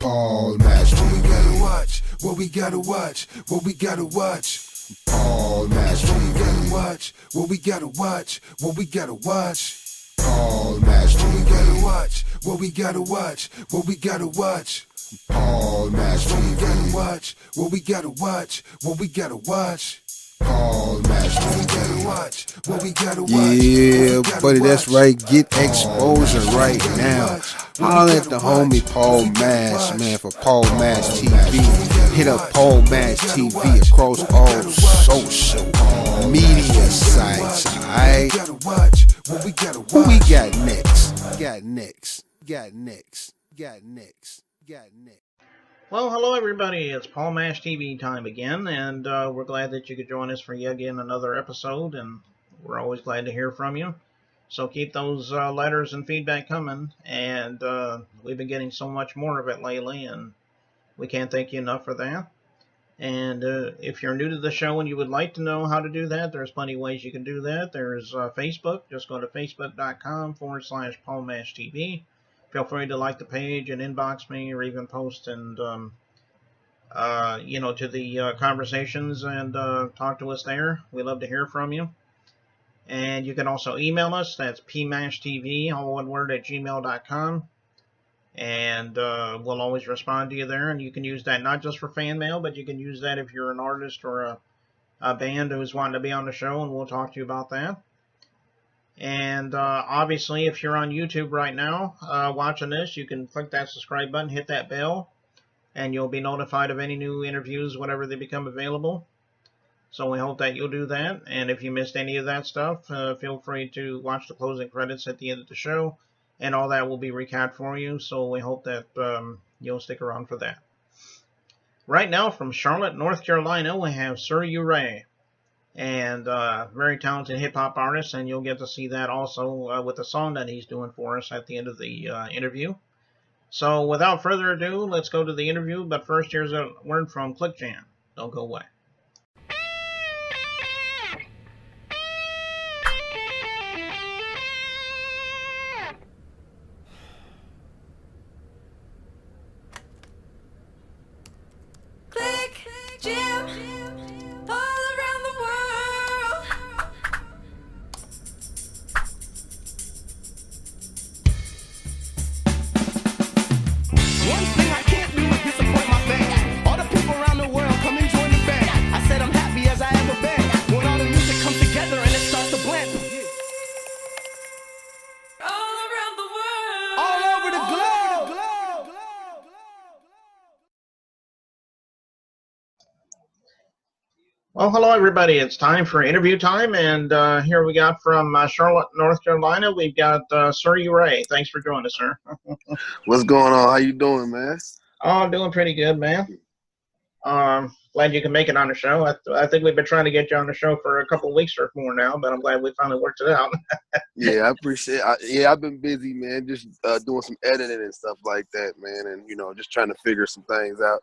Paul Master. What we gotta watch, what we gotta watch, what we gotta watch. Paul Master. What we gotta watch, what we gotta watch, what we gotta watch. Paul Master. What we gotta watch, what we gotta watch, what we gotta watch. Paul Master. What we gotta watch, what we gotta watch, what we gotta watch. Paul Master. What we gotta watch, what we gotta watch. Yeah, buddy, that's right. Get exposure right now. Holler at the homie Paul Mash, man, for Paul Mash TV. Hit up Paul Mash TV across all social media sites, alright? Who we got next? Well, hello everybody, it's Paul Mash TV time again, and we're glad that you could join us for yet again another episode, and we're always glad to hear from you. So keep those letters and feedback coming, and we've been getting so much more of it lately, and we can't thank you enough for that. And if you're new to the show and you would like to know how to do that, there's plenty of ways you can do that. There's Facebook. Just go to facebook.com/PaulMashTV. Feel free to like the page and inbox me, or even post and to the conversations and talk to us there. We love to hear from you. And you can also email us. That's pmashtv, all one word, @gmail.com. And we'll always respond to you there. And you can use that not just for fan mail, but you can use that if you're an artist or a band who's wanting to be on the show, and we'll talk to you about that. And obviously, if you're on YouTube right now watching this, you can click that subscribe button, hit that bell, and you'll be notified of any new interviews whenever they become available. So we hope that you'll do that. And if you missed any of that stuff, feel free to watch the closing credits at the end of the show, and all that will be recapped for you. So we hope that you'll stick around for that. Right now, from Charlotte, North Carolina, we have Sur U Ray, and very talented hip-hop artist, and you'll get to see that also with the song that he's doing for us at the end of the interview. So without further ado, let's go to the interview, but first here's a word from ClickJam. Don't go away. Jam all around the world. One thing I can't do is disappoint my fans. All the people around the world come and join the band. I said I'm happy as I ever been when all the music comes together and it starts to blend. All around the world, all over the globe. Well, hello everybody. It's time for interview time, and here we got from Charlotte, North Carolina. We've got Sur U Ray. Thanks for joining us, sir. What's going on? How you doing, man? Oh, I'm doing pretty good, man. Glad you can make it on the show. I think we've been trying to get you on the show for a couple of weeks or more now, but I'm glad we finally worked it out. Yeah, I appreciate it. I've been busy, man, just doing some editing and stuff like that, man, and, just trying to figure some things out.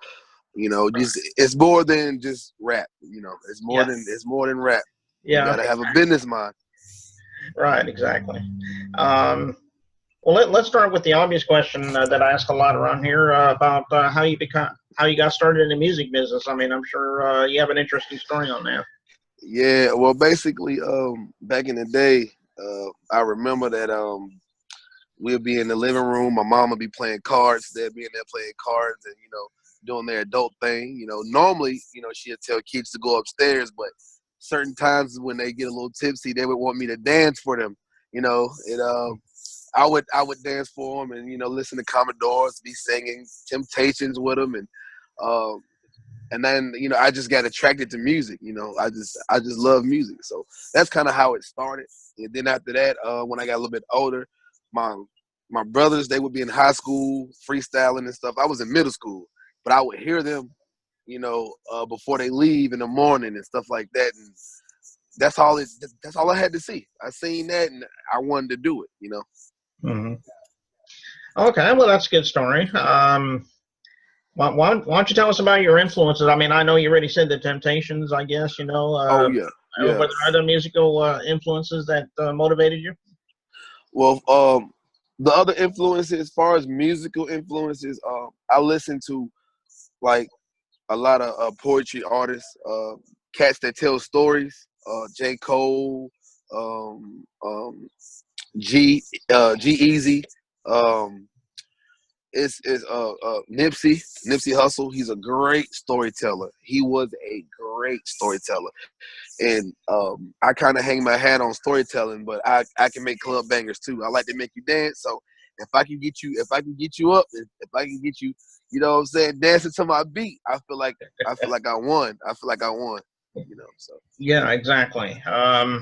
Just it's more than just rap. It's more than rap. Yeah, you gotta have a business mind. Right, exactly. Well, let's start with the obvious question that I ask a lot around here about how you got started in the music business. I mean, I'm sure you have an interesting story on that. Yeah, well, basically, back in the day, I remember that we'd be in the living room. My mom would be playing cards. They'd be in there playing cards, and doing their adult thing. Normally, she'd tell kids to go upstairs, but certain times when they get a little tipsy, they would want me to dance for them. I would dance for them, and listen to Commodores, be singing Temptations with them, and then I just got attracted to music. I just love music, so that's kind of how it started. And then after that, when I got a little bit older, my brothers, they would be in high school freestyling and stuff. I was in middle school, but I would hear them, before they leave in the morning and stuff like that, and that's all I had to see. I seen that, and I wanted to do it. Mm-hmm. Okay, well, that's a good story. Why don't you tell us about your influences? I mean, I know you already said the Temptations, I guess, Yeah. Were there other musical influences that motivated you? Well, the other influences, as far as musical influences, I listen to like a lot of poetry artists, cats that tell stories. J. Cole, um, um, G Easy. Um, it's Nipsey Hussle. He's a great storyteller. He was a great storyteller, and I kind of hang my hat on storytelling, but I can make club bangers too. I like to make you dance. So if I can get you up, if I can get you, you know what I'm saying, dancing to my beat, I feel like I won. I feel like I won. You know, so Yeah, exactly. yeah.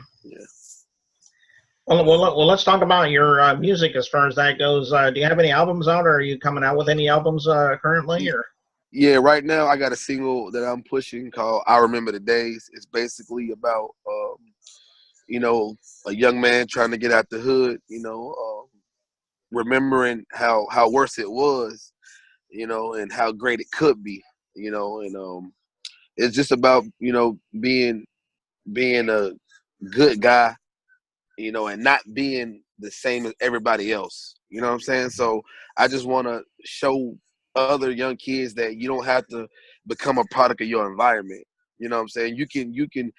Well, let's talk about your music as far as that goes. Do you have any albums out, or are you coming out with any albums currently? Or Yeah, right now I got a single that I'm pushing called "I Remember the Days." It's basically about you know, a young man trying to get out the hood. You know, remembering how worse it was. You know, and how great it could be. You know, and it's just about, you know, being a good guy, you know, and not being the same as everybody else. You know what I'm saying? So I just want to show other young kids that you don't have to become a product of your environment. You know what I'm saying? You can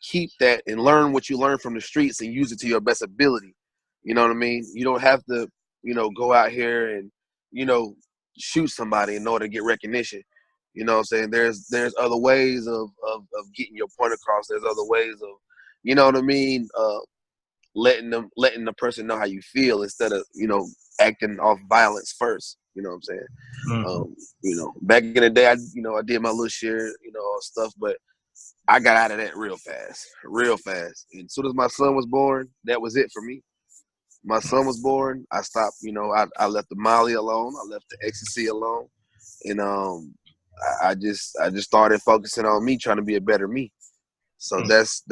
keep that and learn what you learn from the streets and use it to your best ability. You know what I mean? You don't have to, you know, go out here and, you know, shoot somebody in order to get recognition. You know what I'm saying? There's other ways of getting your point across. There's other ways of, you know what I mean, letting the person know how you feel instead of, you know, acting off violence first. You know what I'm saying? Mhm. You know, back in the day, I did my little share, you know, stuff, but I got out of that real fast. And as soon as my son was born, that was it for me. My son was born, I stopped. You know, I left the Molly alone. I left the ecstasy alone, and I just started focusing on me, trying to be a better me. So that's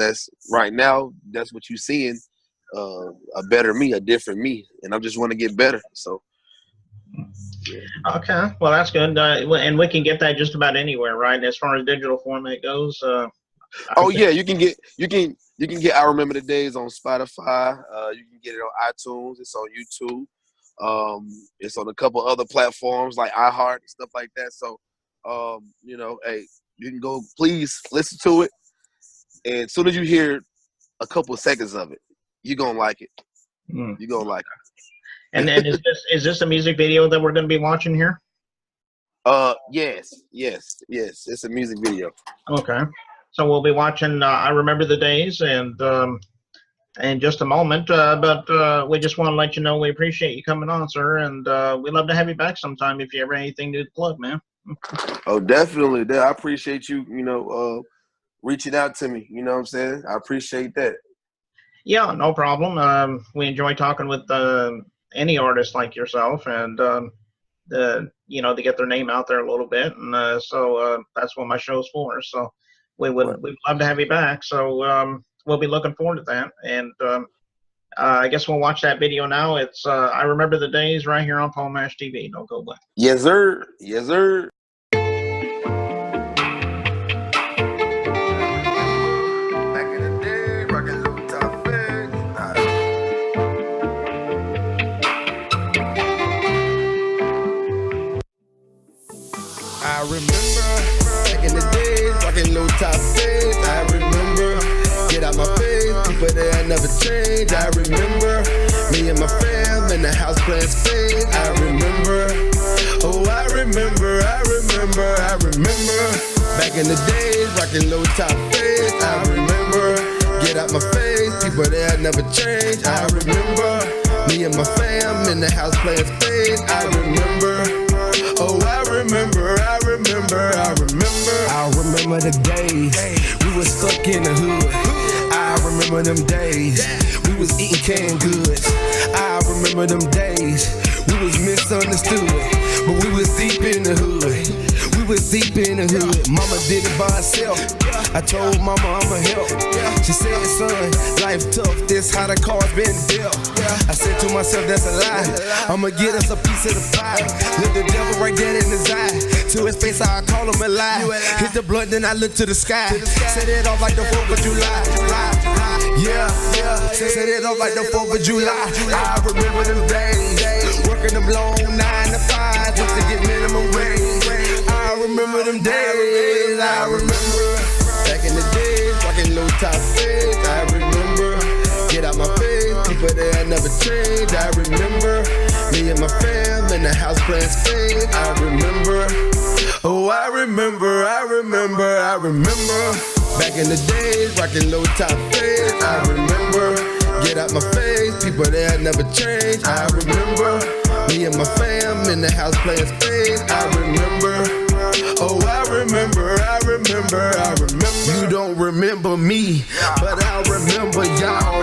right now. That's what you're seeing, a better me, a different me, and I just want to get better. So yeah. Okay, well that's good, and we can get that just about anywhere, right? As far as digital format goes. Oh yeah, you can get I Remember the Days on Spotify. You can get it on iTunes. It's on YouTube. It's on a couple other platforms like iHeart and stuff like that. So you know, hey, you can go, please listen to it. And as soon as you hear a couple of seconds of it, you're gonna like it. Mm. You're gonna like it. And is this a music video that we're going to be watching here? Yes. It's a music video. Okay, so we'll be watching I Remember the Days, and in just a moment. But we just want to let you know we appreciate you coming on, sir, and we'd love to have you back sometime if you ever have anything to plug, man. Oh, definitely. I appreciate you, you know, reaching out to me. You know what I'm saying? I appreciate that. Yeah, no problem. We enjoy talking with any artist like yourself, and you know, to get their name out there a little bit, and so that's what my show's for. So we'd love to have you back. So we'll be looking forward to that, and I guess we'll watch that video now. It's I Remember the Days right here on Paul Mash TV. Don't go away. Yes, sir. Yes, sir. Back in the day, rockin' low top bag. I remember back in the days, rocking low top fades. I remember, get out my face, people that never change. I remember me and my fam in the house playing spades. I remember, oh I remember back in the days, rocking low top fades. I remember, get out my face, people that never change. I remember me and my fam in the house playing spades. I remember. Oh, I remember the days we was stuck in the hood. I remember them days we was eating canned goods. I remember them days we was misunderstood, but we was deep in the hood. Mama did it by herself. I told mama I'ma help. She said, son, life tough, this how the cards been dealt. I said to myself, that's a lie. I'ma get us a piece of the pie. Look the devil right there in his eye. to his face, I call him a lie. Hit the blunt, then I look to the sky. Set it off like the 4th of July. Yeah, set it off like the 4th of July. I remember them days, working them long 9 to 5 just to get minimum wage. I remember them days. I remember back in the days, rocking low top fades. I remember. Get out my face, people there never change. I remember me and my fam in the house playing spades. I remember, oh I remember, I remember, I remember. Back in the days, rocking low top fades. I remember, get out my face, people there never change. I remember me and my fam in the house playing spades. I remember, oh I remember, I remember, I remember. You don't remember me, but I remember y'all.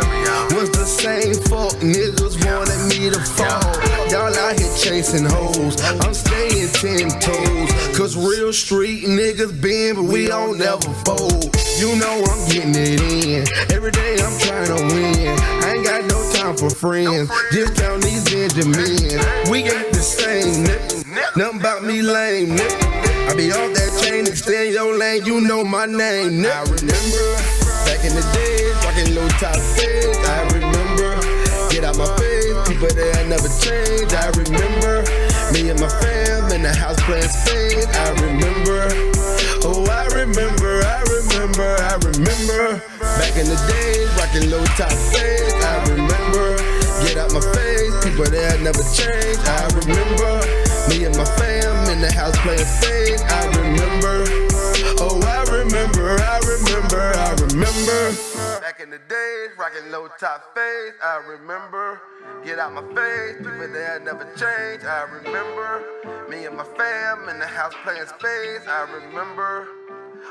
Was the same fuck niggas wanted me to fall. Y'all out here chasing hoes, I'm staying 10 toes. Cause real street niggas bend, but we don't never fold. You know I'm getting it in, every day I'm trying to win. I ain't got no time for friends, just count these Benjamins. We ain't the same, nigga, nothing about me lame, nigga. I be off that chain, extend your lane, you know my name, nigga. I remember back in the days, rocking low top fades. I remember, get out my face, people there never change. I remember, me and my fam in the house playing spades. I remember, oh I remember, I remember, I remember. Back in the days, rocking low top fades. I remember, get out my face, people there never change. I remember, me and my fam in the house playing spades. I remember, oh I remember, I remember, I remember. Back in the days, rocking low top fades. I remember, get out my face, people there never change. I remember, me and my fam in the house playing spades. I remember,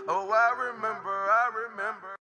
oh I remember, I remember.